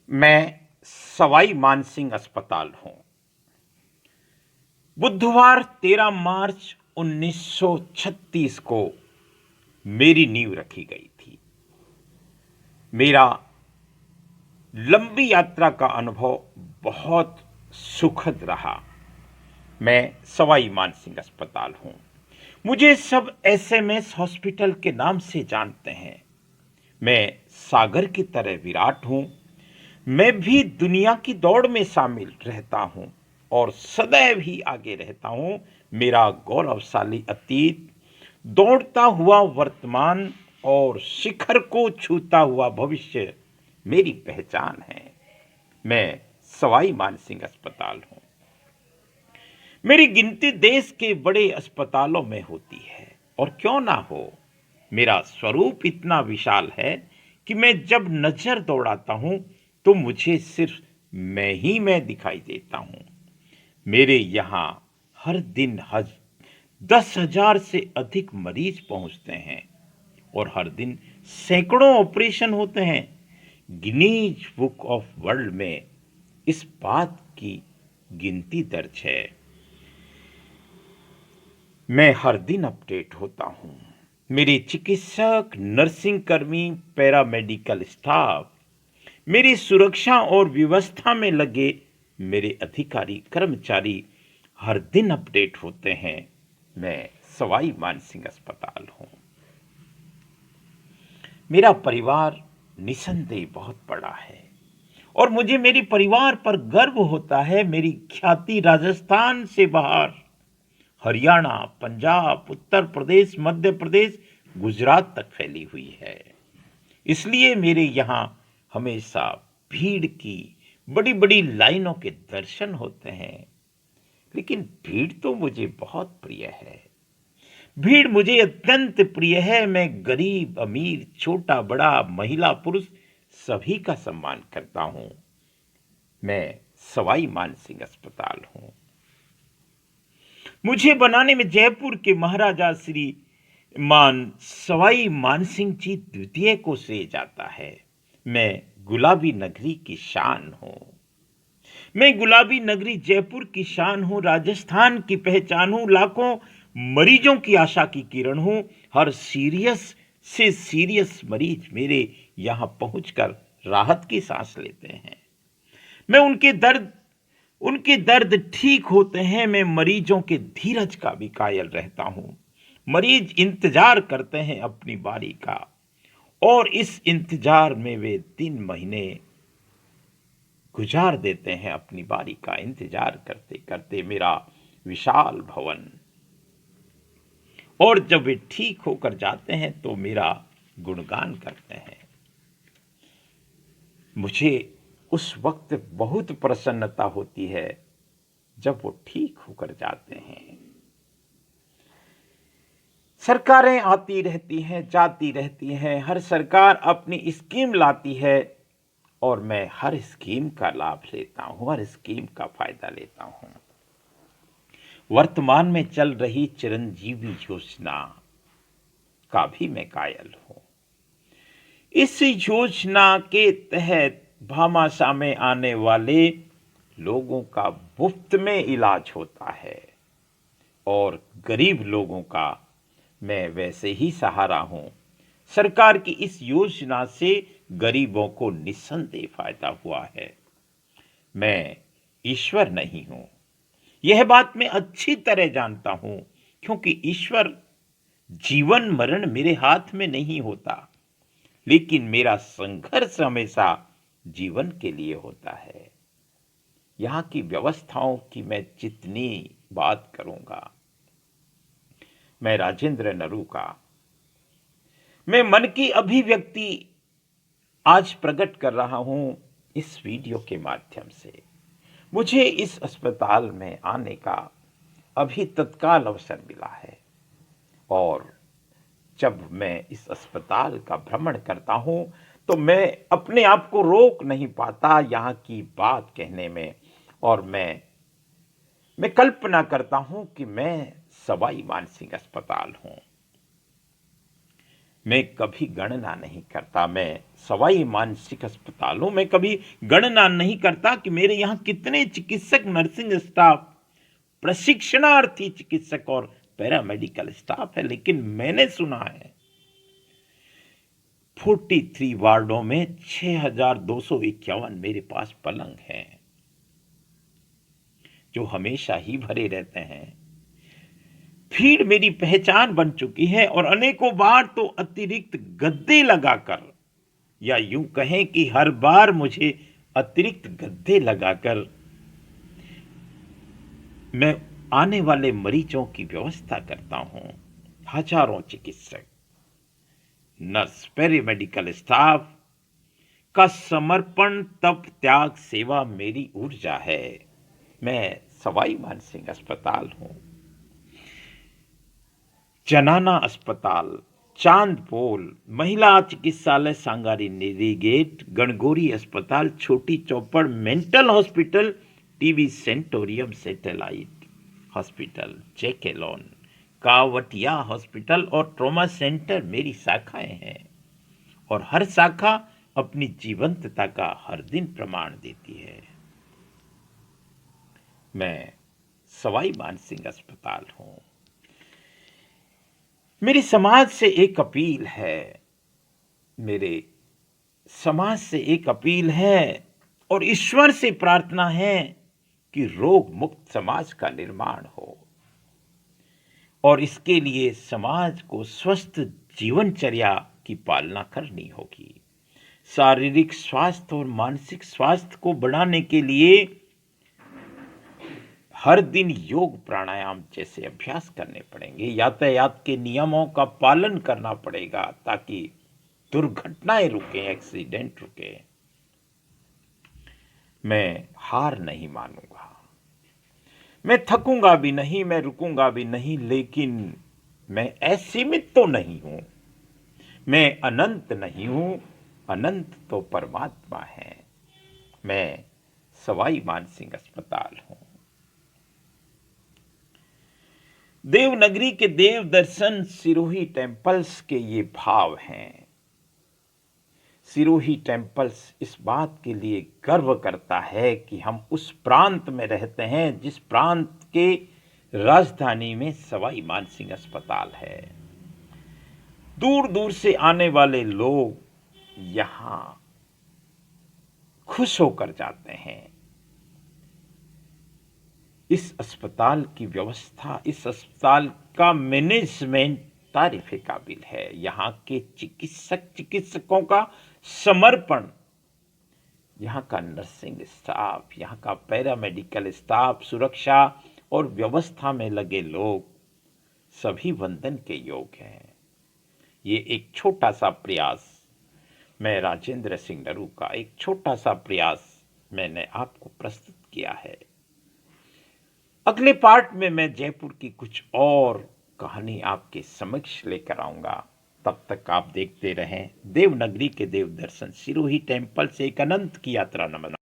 मैं सवाई मानसिंह अस्पताल हूं। बुधवार 13 मार्च 1936 को मेरी नींव रखी गई थी। मेरा लंबी यात्रा का अनुभव बहुत सुखद रहा। मैं सवाई मानसिंह अस्पताल हूं। मुझे सब एसएमएस हॉस्पिटल के नाम से जानते हैं। मैं सागर की तरह विराट हूं। मैं भी दुनिया की दौड़ में शामिल रहता हूं और सदैव ही आगे रहता हूं। मेरा गौरवशाली अतीत, दौड़ता हुआ वर्तमान और शिखर को छूता हुआ भविष्य मेरी पहचान है। मैं सवाई मानसिंह अस्पताल हूं। मेरी गिनती देश के बड़े अस्पतालों में होती है, और क्यों ना हो। मेरा स्वरूप इतना विशाल है कि मैं जब नजर दौड़ाता हूं तो मुझे सिर्फ मैं दिखाई देता हूं। मेरे यहां हर दिन 10,000 से अधिक मरीज पहुंचते हैं और हर दिन सैकड़ों ऑपरेशन होते हैं। गिनीज बुक ऑफ वर्ल्ड में इस बात की गिनती दर्ज है। मैं हर दिन अपडेट होता हूं। मेरे चिकित्सक, नर्सिंग कर्मी, पैरामेडिकल स्टाफ, मेरी सुरक्षा और व्यवस्था में लगे मेरे अधिकारी कर्मचारी हर दिन अपडेट होते हैं। मैं सवाई मानसिंह अस्पताल हूं। मेरा परिवार निसंदेह बहुत बड़ा है और मुझे मेरे परिवार पर गर्व होता है। मेरी ख्याति राजस्थान से बाहर हरियाणा, पंजाब, उत्तर प्रदेश, मध्य प्रदेश, गुजरात तक फैली हुई है। इसलिए मेरे यहाँ हमेशा भीड़ की बड़ी बड़ी लाइनों के दर्शन होते हैं। लेकिन भीड़ तो मुझे बहुत प्रिय है। भीड़ मुझे अत्यंत प्रिय है। मैं गरीब, अमीर, छोटा बड़ा, महिला पुरुष सभी का सम्मान करता हूं। मैं सवाई मानसिंह अस्पताल हूं। मुझे बनाने में जयपुर के महाराजा श्री मान सवाई मानसिंह जी द्वितीय को श्रेय जाता है। मैं गुलाबी नगरी की शान हूं। मैं गुलाबी नगरी जयपुर की शान हूं, राजस्थान की पहचान हूं, लाखों मरीजों की आशा की किरण हूं। हर सीरियस से सीरियस मरीज मेरे यहां पहुंचकर राहत की सांस लेते हैं। मैं उनके दर्द ठीक होते हैं। मैं मरीजों के धीरज का भी कायल रहता हूं। मरीज इंतजार करते हैं अपनी बारी का, और इस इंतजार में वे 3 महीने गुजार देते हैं। अपनी बारी का इंतजार करते करते मेरा विशाल भवन, और जब वे ठीक होकर जाते हैं तो मेरा गुणगान करते हैं। मुझे उस वक्त बहुत प्रसन्नता होती है जब वो ठीक होकर जाते हैं। सरकारें आती रहती हैं, जाती रहती हैं, हर सरकार अपनी स्कीम लाती है, और मैं हर स्कीम का लाभ लेता हूं, हर स्कीम का फायदा लेता हूं। वर्तमान में चल रही चिरंजीवी योजना का भी मैं कायल हूं। इस योजना के तहत भामाशाह में आने वाले लोगों का मुफ्त में इलाज होता है, और गरीब लोगों का मैं वैसे ही सहारा हूं। सरकार की इस योजना से गरीबों को निस्संदेह फायदा हुआ है। मैं ईश्वर नहीं हूं, यह बात मैं अच्छी तरह जानता हूं, क्योंकि ईश्वर जीवन मरण मेरे हाथ में नहीं होता। लेकिन मेरा संघर्ष हमेशा जीवन के लिए होता है। यहां की व्यवस्थाओं की मैं जितनी बात करूंगा, मैं राजेंद्र नरू का मैं मन की अभिव्यक्ति आज प्रकट कर रहा हूं इस वीडियो के माध्यम से। मुझे इस अस्पताल में आने का अभी तत्काल अवसर मिला है, और जब मैं इस अस्पताल का भ्रमण करता हूं तो मैं अपने आप को रोक नहीं पाता यहां की बात कहने में, और मैं कल्पना करता हूं कि मैं सवाई मानसिंह अस्पताल हूं। मैं कभी गणना नहीं करता, मैं सवाई मानसिक अस्पतालों में कभी गणना नहीं करता कि मेरे यहाँ कितने चिकित्सक, नर्सिंग स्टाफ, प्रशिक्षणार्थी चिकित्सक और पैरामेडिकल स्टाफ है, लेकिन मैंने सुना है 43 वार्डों में 6,251 मेरे पास पलंग हैं जो हमेशा ही भरे रहते हैं। भीड़ मेरी पहचान बन चुकी है और अनेकों बार तो अतिरिक्त गद्दे लगाकर, या यूं कहें कि हर बार मुझे अतिरिक्त गद्दे लगाकर मैं आने वाले मरीजों की व्यवस्था करता हूं। हजारों चिकित्सक, नर्स, पैरामेडिकल स्टाफ का समर्पण, तप, त्याग, सेवा मेरी ऊर्जा है। मैं सवाई मानसिंह अस्पताल हूं, जनाना अस्पताल, चांदपोल, महिला चिकित्सालय सांगारी नेरी गेट, गणगौरी अस्पताल, Chhoti Chaupar mental hospital, TB sanatorium satellite hospital, JK Lon, Kanwatia hospital और ट्रॉमा सेंटर मेरी शाखाएं हैं और हर शाखा अपनी जीवंतता का हर दिन प्रमाण देती है। मैं सवाई मानसिंह अस्पताल हूं। मेरी समाज से एक अपील है, मेरे समाज से एक अपील है और ईश्वर से प्रार्थना है कि रोग मुक्त समाज का निर्माण हो और इसके लिए समाज को स्वस्थ जीवनचर्या की पालना करनी होगी। शारीरिक स्वास्थ्य और मानसिक स्वास्थ्य को बढ़ाने के लिए हर दिन योग, प्राणायाम जैसे अभ्यास करने पड़ेंगे। यातायात के नियमों का पालन करना पड़ेगा ताकि दुर्घटनाएं रुके, एक्सीडेंट रुके। मैं हार नहीं मानूंगा, मैं थकूंगा भी नहीं, मैं रुकूंगा भी नहीं, लेकिन मैं असीमित तो नहीं हूं, मैं अनंत नहीं हूं, अनंत तो परमात्मा है। मैं सवाई मानसिंह अस्पताल हूं। देवनगरी के देव दर्शन सिरोही टेम्पल्स के ये भाव हैं। सिरोही टेम्पल्स इस बात के लिए गर्व करता है कि हम उस प्रांत में रहते हैं जिस प्रांत के राजधानी में सवाई मानसिंह अस्पताल है। दूर दूर से आने वाले लोग यहां खुश होकर जाते हैं। इस अस्पताल की व्यवस्था, इस अस्पताल का मैनेजमेंट तारीफ काबिल है। यहाँ के चिकित्सकों का समर्पण, यहाँ का नर्सिंग स्टाफ, यहाँ का पैरामेडिकल स्टाफ, सुरक्षा और व्यवस्था में लगे लोग सभी वंदन के योग्य हैं। ये एक छोटा सा प्रयास, मैं राजेंद्र सिंह नरू का एक छोटा सा प्रयास मैंने आपको प्रस्तुत किया है। अगले पार्ट में मैं जयपुर की कुछ और कहानी आपके समक्ष लेकर आऊंगा। तब तक आप देखते रहें देवनगरी के देव दर्शन सिरोही टेम्पल से एक अनंत की यात्रा। नमन।